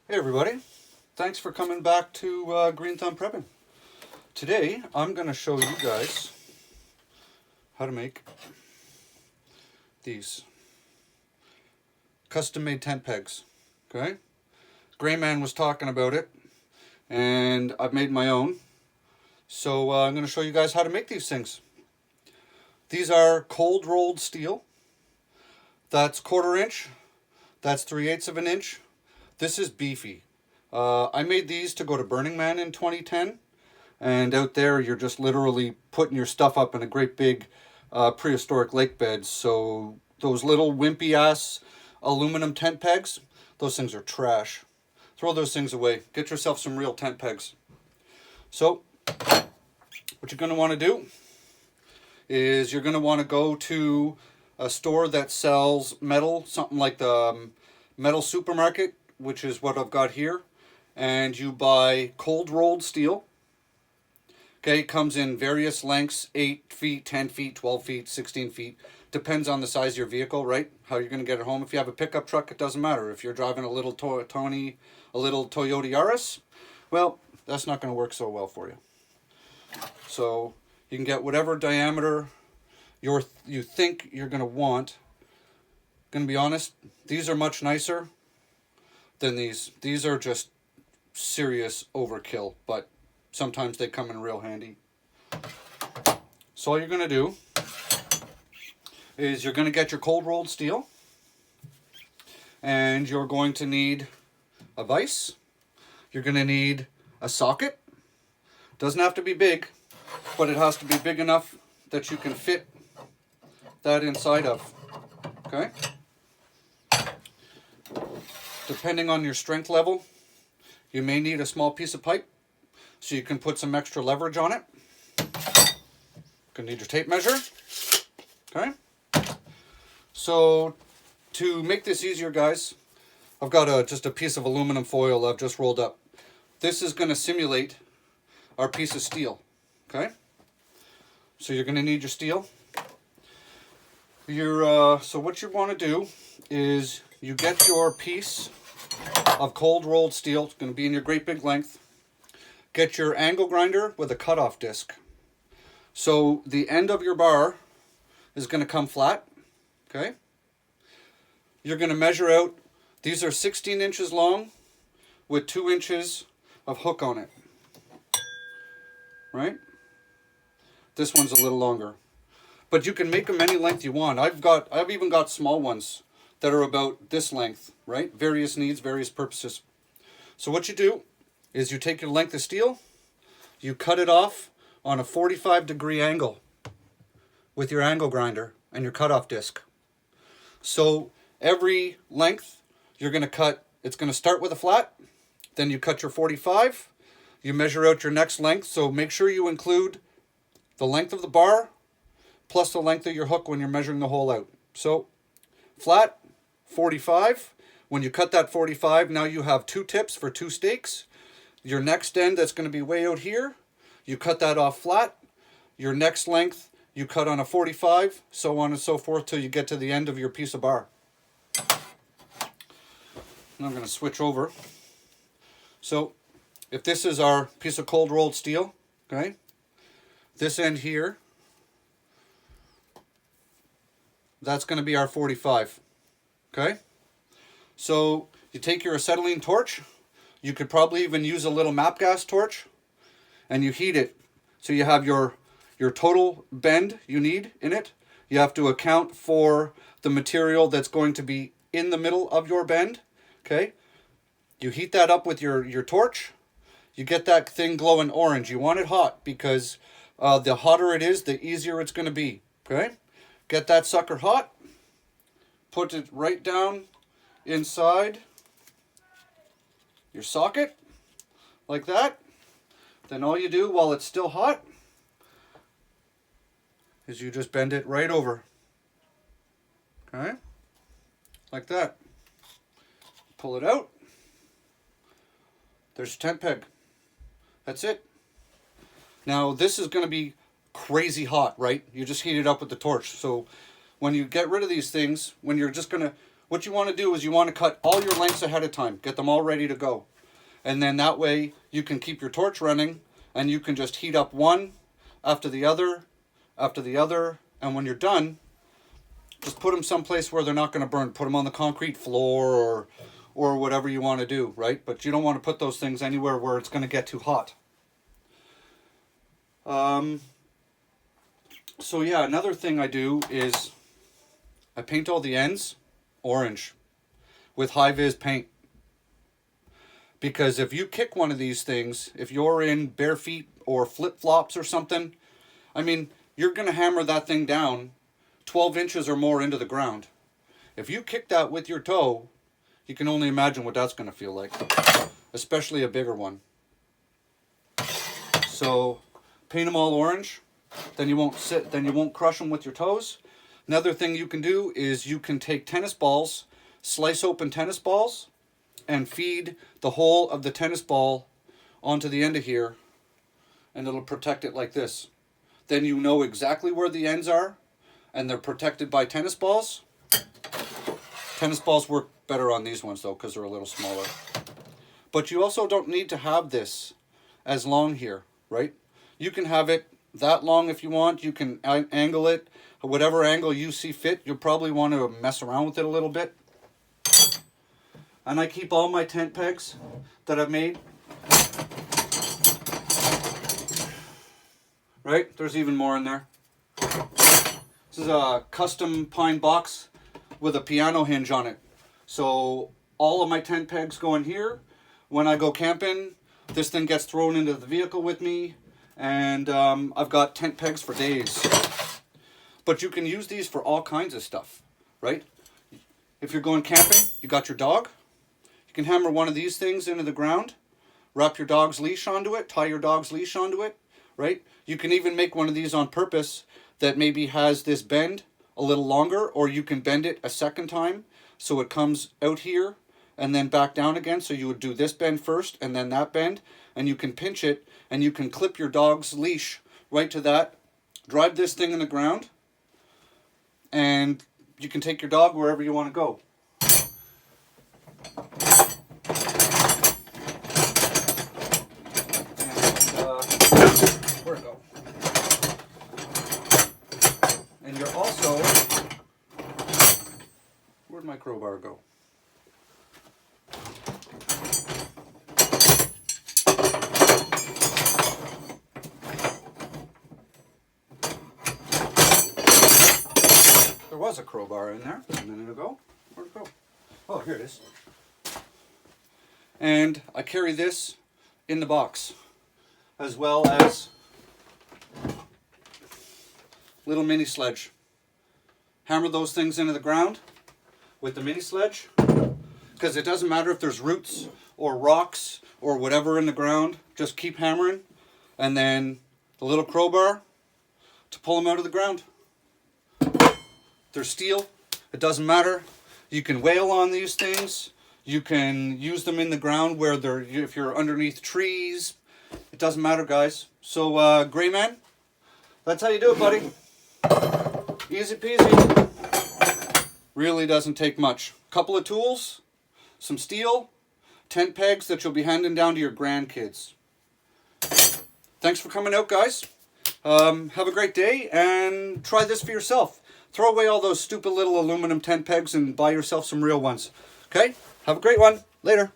Hey everybody, thanks for coming back to Green Thumb Prepping. Today I'm going to show you guys how to make these custom made tent pegs. Okay, Gray Man was talking about it and I've made my own. So I'm going to show you guys how to make these things. These are cold rolled steel. That's 1/4 inch, that's 3/8 of an inch. This is beefy. I made these to go to Burning Man in 2010, and out there you're just literally putting your stuff up in a great big prehistoric lake bed. So those little wimpy ass aluminum tent pegs, those things are trash. Throw those things away. Get yourself some real tent pegs. So what you're going to want to do is you're going to want to go to a store that sells metal, something like the Metal Supermarket, which is what I've got here, and you buy cold rolled steel. Okay, it comes in various lengths, 8 feet, 10 feet, 12 feet, 16 feet. Depends on the size of your vehicle, right? How you're going to get it home. If you have a pickup truck, it doesn't matter. If you're driving a little Toyota Yaris, well, that's not going to work so well for you. So you can get whatever diameter you think you're going to want. Going to be honest, these are much nicer than these. These are just serious overkill, but sometimes they come in real handy. So all you're going to do is you're going to get your cold rolled steel, and you're going to need a vise. You're going to need a socket. Doesn't have to be big, but it has to be big enough that you can fit that inside of. Okay? Depending on your strength level, you may need a small piece of pipe so you can put some extra leverage on it. Gonna need your tape measure. Okay? So to make this easier, guys, I've got just a piece of aluminum foil I've just rolled up. This is going to simulate our piece of steel. Okay? So you're going to need your steel. So what you want to do is you get your piece of cold rolled steel. It's going to be in your great big length. Get your angle grinder with a cutoff disc. So the end of your bar is going to come flat. Okay? You're going to measure out. These are 16 inches long with 2 inches of hook on it. Right? This one's a little longer. But you can make them any length you want. I've even got small ones that are about this length, right? Various needs, various purposes. So what you do is you take your length of steel, you cut it off on a 45-degree angle with your angle grinder and your cutoff disc. So every length you're going to cut, it's going to start with a flat, then you cut your 45, you measure out your next length, so make sure you include the length of the bar plus the length of your hook when you're measuring the hole out. So flat, 45. When you cut that 45, now you have 2 tips for 2 stakes. Your next end that's going to be way out here, you cut that off flat. Your next length, you cut on a 45, so on and so forth till you get to the end of your piece of bar. Now I'm going to switch over. So if this is our piece of cold rolled steel, okay, this end here, that's going to be our 45. Okay? So you take your acetylene torch. You could probably even use a little MAP gas torch, and you heat it. So you have your total bend you need in it. You have to account for the material that's going to be in the middle of your bend. Okay? You heat that up with your torch. You get that thing glowing orange. You want it hot because the hotter it is, the easier it's going to be. Okay? Get that sucker hot. Put it right down inside your socket, like that. Then all you do while it's still hot is you just bend it right over. Okay? Like that. Pull it out. There's your tent peg. That's it. Now this is going to be crazy hot, right? You just heat it up with the torch. So when you get rid of these things, when you're just going to, what you want to do is you want to cut all your lengths ahead of time. Get them all ready to go. And then that way you can keep your torch running and you can just heat up one after the other, and when you're done, just put them someplace where they're not going to burn. Put them on the concrete floor or whatever you want to do, right? But you don't want to put those things anywhere where it's going to get too hot. So yeah, another thing I do is I paint all the ends orange with high-vis paint. Because if you kick one of these things, if you're in bare feet or flip-flops or something, I mean, you're going to hammer that thing down 12 inches or more into the ground. If you kick that with your toe, you can only imagine what that's going to feel like, especially a bigger one. So paint them all orange, then you won't crush them with your toes. Another thing you can do is you can take tennis balls, slice open tennis balls, and feed the whole of the tennis ball onto the end of here, and it'll protect it like this. Then you know exactly where the ends are, and they're protected by tennis balls. Tennis balls work better on these ones though, because they're a little smaller. But you also don't need to have this as long here, right? You can have it that long if you want. You can angle it whatever angle you see fit. You'll probably want to mess around with it a little bit. And I keep all my tent pegs that I've made. Right? There's even more in there. This is a custom pine box with a piano hinge on it. So all of my tent pegs go in here. When I go camping, this thing gets thrown into the vehicle with me. And I've got tent pegs for days. But you can use these for all kinds of stuff, right? If you're going camping, you got your dog. You can hammer one of these things into the ground, wrap your dog's leash onto it, tie your dog's leash onto it, right? You can even make one of these on purpose that maybe has this bend a little longer, or you can bend it a second time so it comes out here and then back down again. So you would do this bend first and then that bend, and you can pinch it and you can clip your dog's leash right to that, drive this thing in the ground, and you can take your dog wherever you want to go. Where'd it go? And you're also... Where'd my crowbar go? There was a crowbar in there a minute ago. Where'd it go? Oh, here it is. And I carry this in the box, as well as little mini sledge. Hammer those things into the ground with the mini sledge, because it doesn't matter if there's roots or rocks or whatever in the ground. Just keep hammering, and then the little crowbar to pull them out of the ground. They're steel. It doesn't matter. You can wail on these things. You can use them in the ground where they're, if you're underneath trees. It doesn't matter, guys. So, Gray Man, that's how you do it, buddy. Easy peasy. Really doesn't take much. Couple of tools, some steel, tent pegs that you'll be handing down to your grandkids. Thanks for coming out, guys. Have a great day, and try this for yourself. Throw away all those stupid little aluminum tent pegs and buy yourself some real ones. Okay? Have a great one. Later.